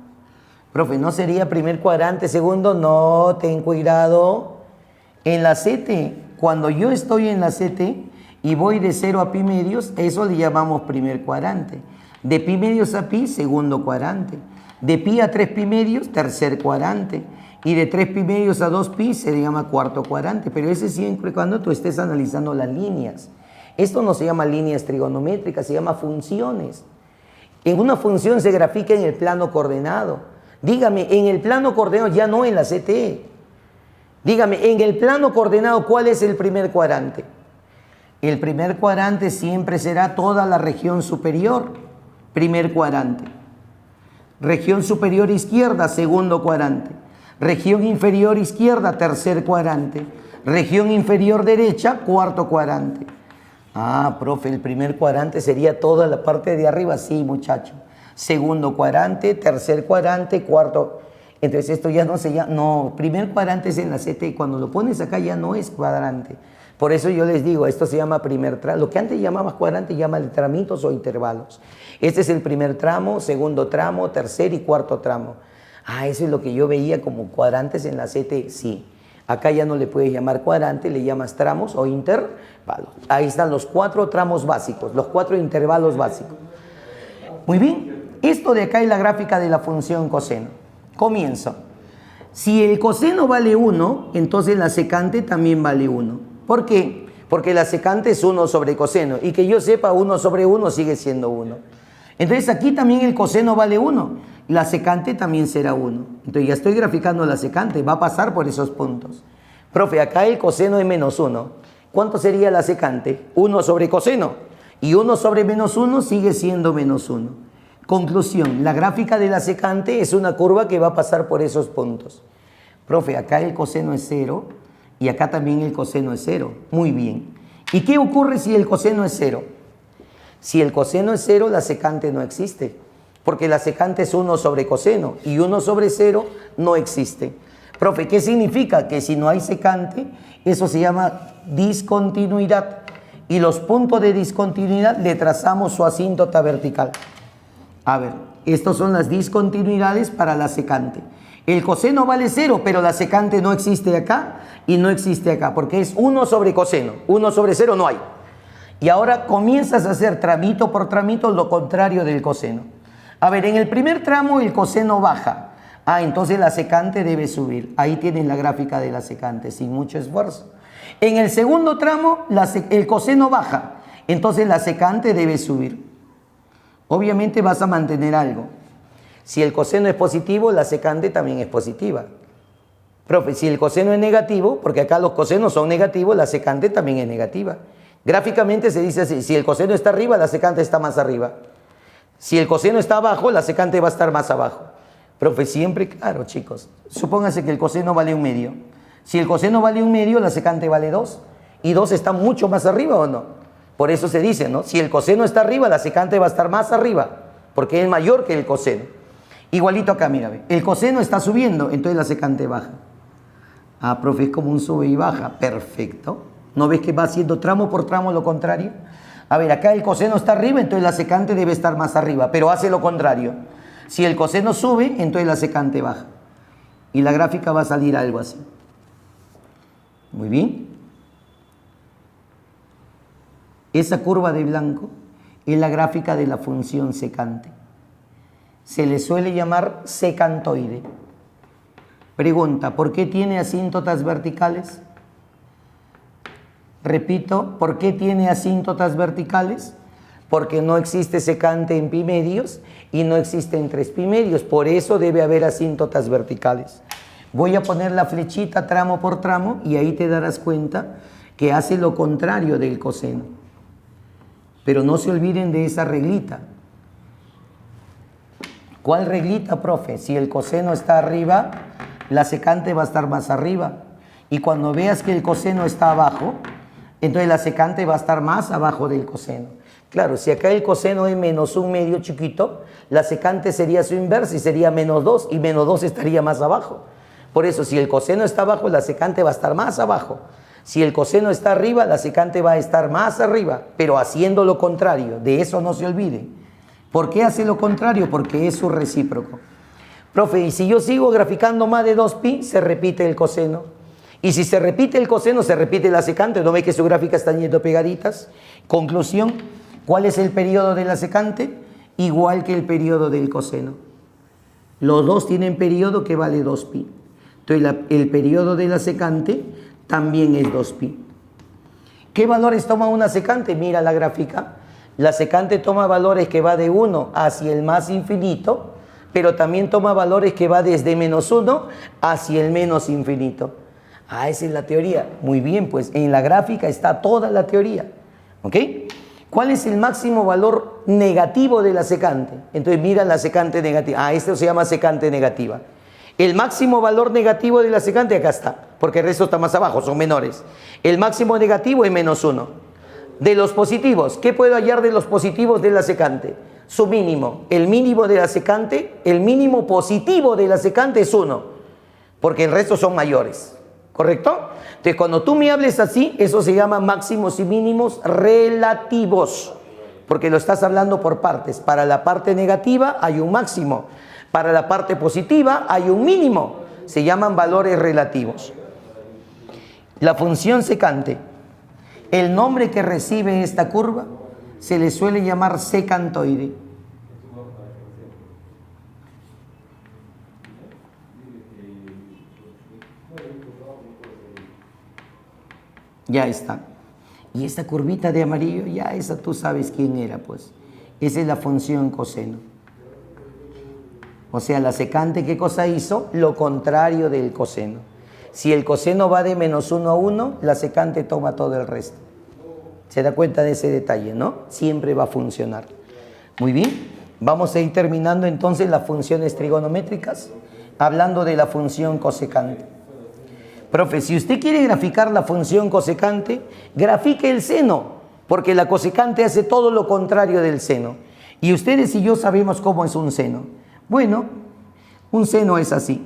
Profe, ¿no sería primer cuadrante, segundo? No, ten cuidado. En la CT, cuando yo estoy en la CT y voy de 0 a pi medios, eso le llamamos primer cuadrante. De pi medios a pi, segundo cuadrante. De pi a 3 pi medios, tercer cuadrante. Y de 3 pi medios a 2 pi se le llama cuarto cuadrante. Pero ese siempre cuando tú estés analizando las líneas. Esto no se llama líneas trigonométricas, se llama funciones. En una función se grafica en el plano coordenado. Dígame, en el plano coordenado, ya no en la CT. Dígame, en el plano coordenado, ¿cuál es el primer cuadrante? El primer cuadrante siempre será toda la región superior, primer cuadrante. Región superior izquierda, segundo cuadrante. Región inferior izquierda, tercer cuadrante. Región inferior derecha, cuarto cuadrante. Ah, profe, el primer cuadrante sería toda la parte de arriba. Sí, muchacho. Segundo cuadrante, tercer cuadrante, cuarto. Entonces esto ya no se llama, no, primer cuadrante es en la CT y cuando lo pones acá ya no es cuadrante. Por eso yo les digo, esto se llama primer tramo. Lo que antes llamabas cuadrante, llámale tramitos o intervalos. Este es el primer tramo, segundo tramo, tercer y cuarto tramo. Ah, eso es lo que yo veía como cuadrantes en la CT, sí. Acá ya no le puedes llamar cuadrante, le llamas tramos o intervalos. Ahí están los 4 tramos básicos, los 4 intervalos básicos. Muy bien, esto de acá es la gráfica de la función coseno. Comienzo. Si el coseno vale 1, entonces la secante también vale 1. ¿Por qué? Porque la secante es 1 sobre coseno. Y que yo sepa, 1 sobre 1 sigue siendo 1. Entonces aquí también el coseno vale 1. La secante también será 1. Entonces ya estoy graficando la secante. Va a pasar por esos puntos. Profe, acá el coseno es -1. ¿Cuánto sería la secante? 1 sobre coseno. Y 1 sobre -1 sigue siendo -1. Conclusión. La gráfica de la secante es una curva que va a pasar por esos puntos. Profe, acá el coseno es 0. Y acá también el coseno es 0. Muy bien. ¿Y qué ocurre si el coseno es 0? Si el coseno es 0, la secante no existe. Porque la secante es 1 sobre coseno. Y 1 sobre 0 no existe. Profe, ¿qué significa? Que si no hay secante, eso se llama discontinuidad. Y los puntos de discontinuidad le trazamos su asíntota vertical. A ver, estas son las discontinuidades para la secante. El coseno vale 0, pero la secante no existe acá y no existe acá, porque es 1 sobre coseno. 1 sobre 0 no hay. Y ahora comienzas a hacer tramito por tramito lo contrario del coseno. A ver, en el primer tramo el coseno baja. Ah, entonces la secante debe subir. Ahí tienes la gráfica de la secante, sin mucho esfuerzo. En el segundo tramo el coseno baja. Entonces la secante debe subir. Obviamente vas a mantener algo. Si el coseno es positivo, la secante también es positiva. Profe, si el coseno es negativo, porque acá los cosenos son negativos, la secante también es negativa. Gráficamente se dice así, si el coseno está arriba, la secante está más arriba. Si el coseno está abajo, la secante va a estar más abajo. Profe, siempre, claro, chicos, supóngase que el coseno vale 1/2. Si el coseno vale 1/2, la secante vale 2. Y 2 está mucho más arriba, ¿o no? Por eso se dice, ¿no? Si el coseno está arriba, la secante va a estar más arriba, porque es mayor que el coseno. Igualito acá, mira, ve. El coseno está subiendo, entonces la secante baja. Ah, profe, es como un sube y baja. Perfecto. ¿No ves que va haciendo tramo por tramo lo contrario? A ver, acá el coseno está arriba, entonces la secante debe estar más arriba, pero hace lo contrario. Si el coseno sube, entonces la secante baja. Y la gráfica va a salir algo así. Muy bien. Esa curva de blanco es la gráfica de la función secante. Se le suele llamar secantoide. Pregunta, ¿por qué tiene asíntotas verticales? Repito, ¿por qué tiene asíntotas verticales? Porque no existe secante en pi medios y no existe en 3 pi medios. Por eso debe haber asíntotas verticales. Voy a poner la flechita tramo por tramo y ahí te darás cuenta que hace lo contrario del coseno. Pero no se olviden de esa reglita. ¿Cuál reglita, profe? Si el coseno está arriba, la secante va a estar más arriba. Y cuando veas que el coseno está abajo, entonces la secante va a estar más abajo del coseno. Claro, si acá el coseno es -1/2 chiquito, la secante sería su inversa y sería -2, y -2 estaría más abajo. Por eso, si el coseno está abajo, la secante va a estar más abajo. Si el coseno está arriba, la secante va a estar más arriba, pero haciendo lo contrario. De eso no se olvide. ¿Por qué hace lo contrario? Porque es su recíproco. Profe, y si yo sigo graficando más de 2pi, se repite el coseno. Y si se repite el coseno, se repite la secante. ¿No ve que su gráfica están yendo pegaditas? Conclusión, ¿cuál es el periodo de la secante? Igual que el periodo del coseno. Los dos tienen periodo que vale 2pi. Entonces el periodo de la secante también es 2pi. ¿Qué valores toma una secante? Mira la gráfica. La secante toma valores que va de 1 hacia el más infinito, pero también toma valores que va desde -1 hacia el menos infinito. Ah, esa es la teoría. Muy bien, pues en la gráfica está toda la teoría. ¿Ok? ¿Cuál es el máximo valor negativo de la secante? Entonces mira la secante negativa. Ah, esto se llama secante negativa. El máximo valor negativo de la secante acá está, porque el resto está más abajo, son menores. El máximo negativo es -1. De los positivos, ¿qué puedo hallar de los positivos de la secante? Su mínimo. El mínimo de la secante, el mínimo positivo de la secante es 1, porque el resto son mayores. ¿Correcto? Entonces, cuando tú me hables así, eso se llama máximos y mínimos relativos, porque lo estás hablando por partes. Para la parte negativa hay un máximo, para la parte positiva hay un mínimo. Se llaman valores relativos. La función secante, el nombre que recibe esta curva se le suele llamar secantoide. Ya está. Y esta curvita de amarillo, ya esa tú sabes quién era, pues. Esa es la función coseno. O sea, la secante, ¿qué cosa hizo? Lo contrario del coseno. Si el coseno va de -1 a 1, la secante toma todo el resto. ¿Se da cuenta de ese detalle, no? Siempre va a funcionar. Muy bien. Vamos a ir terminando entonces las funciones trigonométricas, hablando de la función cosecante. Profe, si usted quiere graficar la función cosecante, grafique el seno, porque la cosecante hace todo lo contrario del seno. Y ustedes y yo sabemos cómo es un seno. Bueno, un seno es así,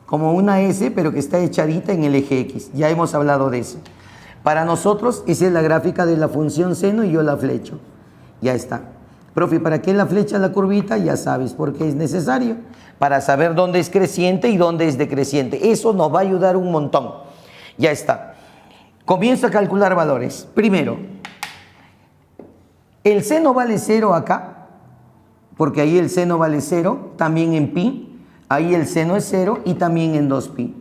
como una S, pero que está echadita en el eje X. Ya hemos hablado de eso. Para nosotros, esa es la gráfica de la función seno y yo la flecho. Ya está. Profe, ¿para qué la flecha la curvita? Ya sabes, porque es necesario. Para saber dónde es creciente y dónde es decreciente. Eso nos va a ayudar un montón. Ya está. Comienzo a calcular valores. Primero, el seno vale 0 acá, porque ahí el seno vale 0, también en pi. Ahí el seno es 0 y también en 2pi.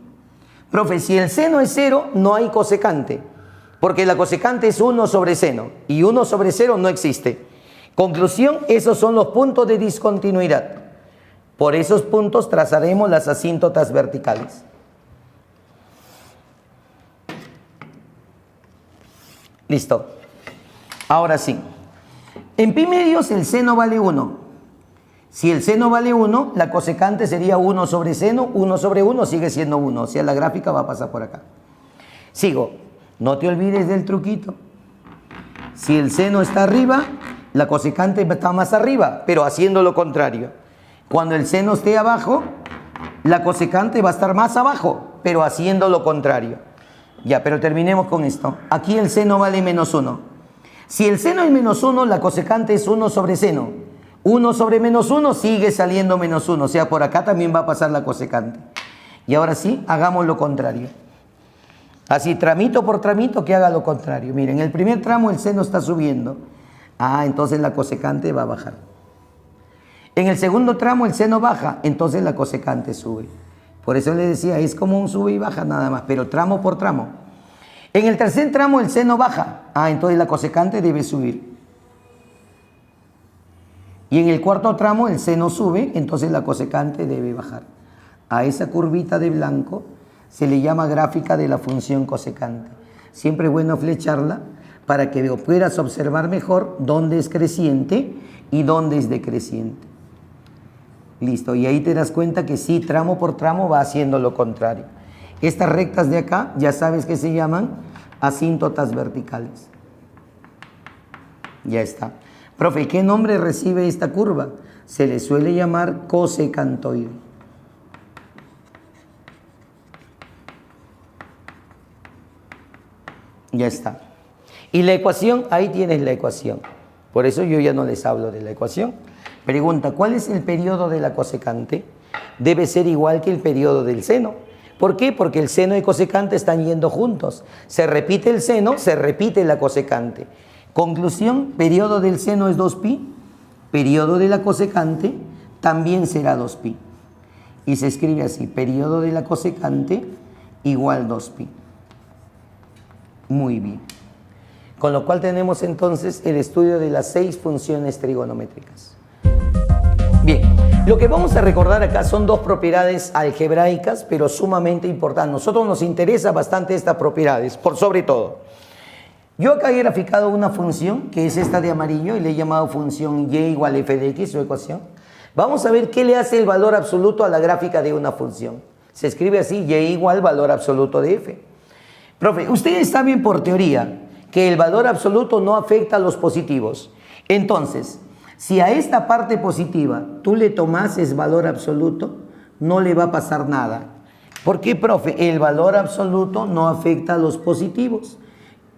Profe, si el seno es 0, no hay cosecante, porque la cosecante es 1 sobre seno, y 1 sobre 0 no existe. Conclusión, esos son los puntos de discontinuidad. Por esos puntos trazaremos las asíntotas verticales. Listo. Ahora sí. En pi medios el seno vale 1. Si el seno vale 1, la cosecante sería 1 sobre seno, 1 sobre 1 sigue siendo 1. O sea, la gráfica va a pasar por acá. Sigo. No te olvides del truquito. Si el seno está arriba, la cosecante está más arriba, pero haciendo lo contrario. Cuando el seno esté abajo, la cosecante va a estar más abajo, pero haciendo lo contrario. Ya, pero terminemos con esto. Aquí el seno vale menos 1. Si el seno es menos 1, la cosecante es 1 sobre seno. 1 sobre menos 1 sigue saliendo menos 1. O sea, por acá también va a pasar la cosecante. Y ahora sí, hagamos lo contrario. Así, tramito por tramito, que haga lo contrario. Miren, en el primer tramo el seno está subiendo. Entonces la cosecante va a bajar. En el segundo tramo el seno baja, entonces la cosecante sube. Por eso le decía, es como un sube y baja nada más, pero tramo por tramo. En el tercer tramo el seno baja. Entonces la cosecante debe subir. Y en el cuarto tramo el seno sube, entonces la cosecante debe bajar. A esa curvita de blanco se le llama gráfica de la función cosecante. Siempre es bueno flecharla para que puedas observar mejor dónde es creciente y dónde es decreciente. Listo, y ahí te das cuenta que sí, tramo por tramo va haciendo lo contrario. Estas rectas de acá ya sabes que se llaman asíntotas verticales. Ya está. Profe, ¿qué nombre recibe esta curva? Se le suele llamar cosecantoide. Ya está. Y la ecuación, ahí tienes la ecuación. Por eso yo ya no les hablo de la ecuación. Pregunta, ¿cuál es el periodo de la cosecante? Debe ser igual que el periodo del seno. ¿Por qué? Porque el seno y cosecante están yendo juntos. Se repite el seno, se repite la cosecante. Conclusión, periodo del seno es 2pi, periodo de la cosecante también será 2pi. Y se escribe así, periodo de la cosecante igual 2pi. Muy bien. Con lo cual tenemos entonces el estudio de las 6 funciones trigonométricas. Bien, lo que vamos a recordar acá son 2 propiedades algebraicas, pero sumamente importantes. A nosotros nos interesa bastante estas propiedades, por sobre todo. Yo acá he graficado una función, que es esta de amarillo, y le he llamado función y igual f de x, su ecuación. Vamos a ver qué le hace el valor absoluto a la gráfica de una función. Se escribe así, y igual valor absoluto de f. Profe, ustedes saben por teoría que el valor absoluto no afecta a los positivos. Entonces, si a esta parte positiva tú le tomases valor absoluto, no le va a pasar nada. ¿Por qué, profe? El valor absoluto no afecta a los positivos.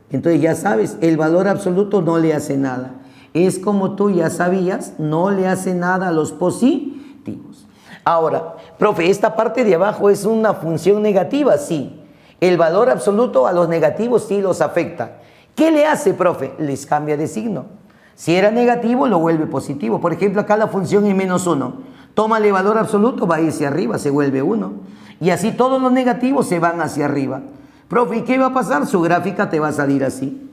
Entonces ya sabes, el valor absoluto no le hace nada. Es como tú ya sabías, no le hace nada a los positivos. Ahora, profe, esta parte de abajo es una función negativa, sí. El valor absoluto a los negativos sí los afecta. ¿Qué le hace, profe? Les cambia de signo. Si era negativo, lo vuelve positivo. Por ejemplo, acá la función es menos 1. Tómale valor absoluto, va a ir hacia arriba, se vuelve 1. Y así todos los negativos se van hacia arriba. Profe, ¿y qué va a pasar? Su gráfica te va a salir así.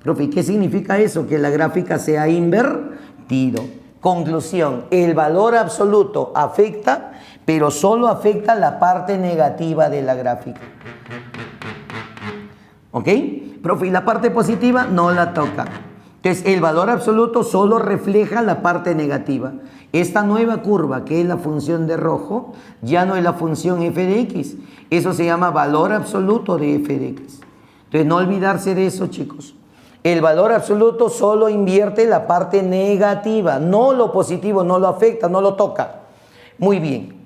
Profe, ¿qué significa eso? Que la gráfica sea invertido. Conclusión, el valor absoluto afecta, pero solo afecta la parte negativa de la gráfica. ¿Ok? Profe, ¿y la parte positiva? No la toca. Entonces, el valor absoluto solo refleja la parte negativa. Esta nueva curva, que es la función de rojo, ya no es la función f de x. Eso se llama valor absoluto de f de x. Entonces, no olvidarse de eso, chicos. El valor absoluto solo invierte la parte negativa, no lo positivo, no lo afecta, no lo toca. Muy bien.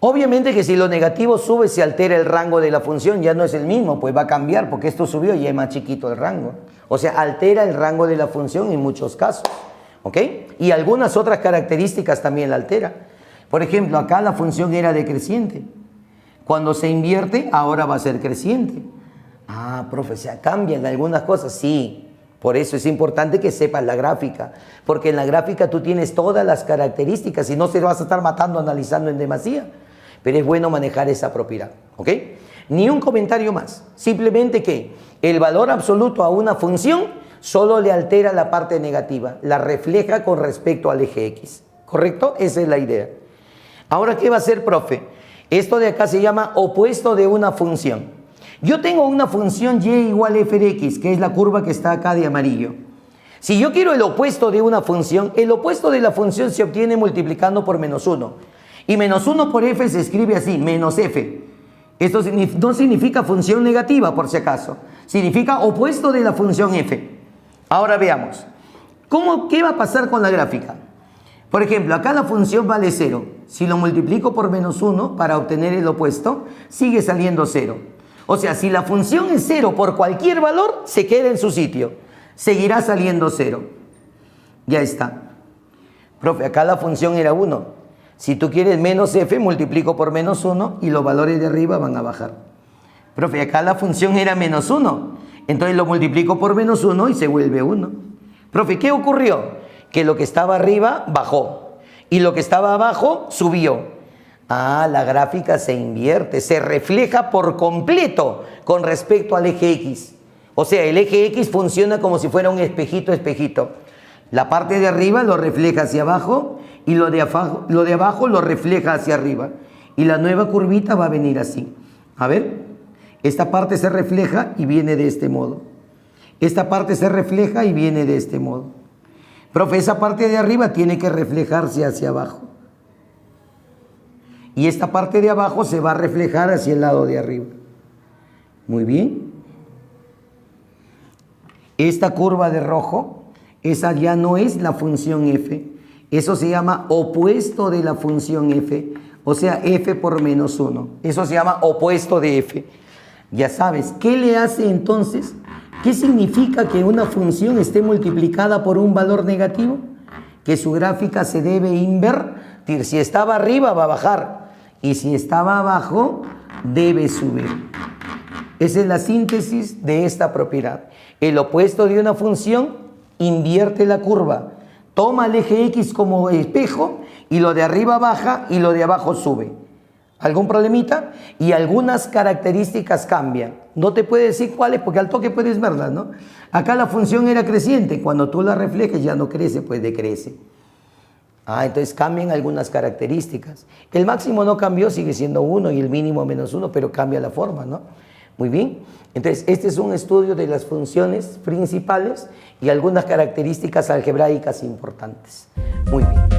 Obviamente que si lo negativo sube, se altera el rango de la función, ya no es el mismo, pues va a cambiar, porque esto subió y es más chiquito el rango. O sea, altera el rango de la función en muchos casos, ¿ok? Y algunas otras características también la altera. Por ejemplo, acá la función era decreciente. Cuando se invierte, ahora va a ser creciente. Profe, o sea, cambian algunas cosas, sí. Por eso es importante que sepas la gráfica, porque en la gráfica tú tienes todas las características y no se vas a estar matando analizando en demasía. Pero es bueno manejar esa propiedad, ¿ok? Ni un comentario más, simplemente que el valor absoluto a una función solo le altera la parte negativa, la refleja con respecto al eje X, ¿correcto? Esa es la idea. Ahora, ¿qué va a hacer, profe? Esto de acá se llama opuesto de una función. Yo tengo una función y igual f de x, que es la curva que está acá de amarillo. Si yo quiero el opuesto de una función, el opuesto de la función se obtiene multiplicando por menos 1. Y menos 1 por f se escribe así, menos f. Esto no significa función negativa, por si acaso. Significa opuesto de la función f. Ahora veamos. ¿Qué va a pasar con la gráfica? Por ejemplo, acá la función vale 0. Si lo multiplico por menos 1 para obtener el opuesto, sigue saliendo 0. O sea, si la función es 0 por cualquier valor, se queda en su sitio. Seguirá saliendo 0. Ya está. Profe, acá la función era 1. Si tú quieres menos f, multiplico por menos 1 y los valores de arriba van a bajar. Profe, acá la función era menos 1. Entonces lo multiplico por menos 1 y se vuelve 1. Profe, ¿qué ocurrió? Que lo que estaba arriba bajó y lo que estaba abajo subió. Ah, la gráfica se invierte, se refleja por completo con respecto al eje X. O sea, el eje X funciona como si fuera un espejito, espejito. La parte de arriba lo refleja hacia abajo y lo de abajo lo refleja hacia arriba. Y la nueva curvita va a venir así. A ver, esta parte se refleja y viene de este modo. Esta parte se refleja y viene de este modo. Profe, esa parte de arriba tiene que reflejarse hacia abajo. Y esta parte de abajo se va a reflejar hacia el lado de arriba. Muy bien. Esta curva de rojo, esa ya no es la función f. Eso se llama opuesto de la función f. O sea, f por menos 1. Eso se llama opuesto de f. Ya sabes, ¿qué le hace entonces? ¿Qué significa que una función esté multiplicada por un valor negativo? Que su gráfica se debe invertir. Si estaba arriba va a bajar y si estaba abajo debe subir. Esa es la síntesis de esta propiedad. El opuesto de una función invierte la curva. Toma el eje X como espejo y lo de arriba baja y lo de abajo sube. ¿Algún problemita? Y algunas características cambian. No te puedo decir cuáles porque al toque puedes verlas, ¿no? Acá la función era creciente. Cuando tú la reflejes ya no crece, pues decrece. Entonces cambian algunas características. El máximo no cambió, sigue siendo 1 y el mínimo menos 1, pero cambia la forma, ¿no? Muy bien. Entonces, este es un estudio de las funciones principales y algunas características algebraicas importantes. Muy bien.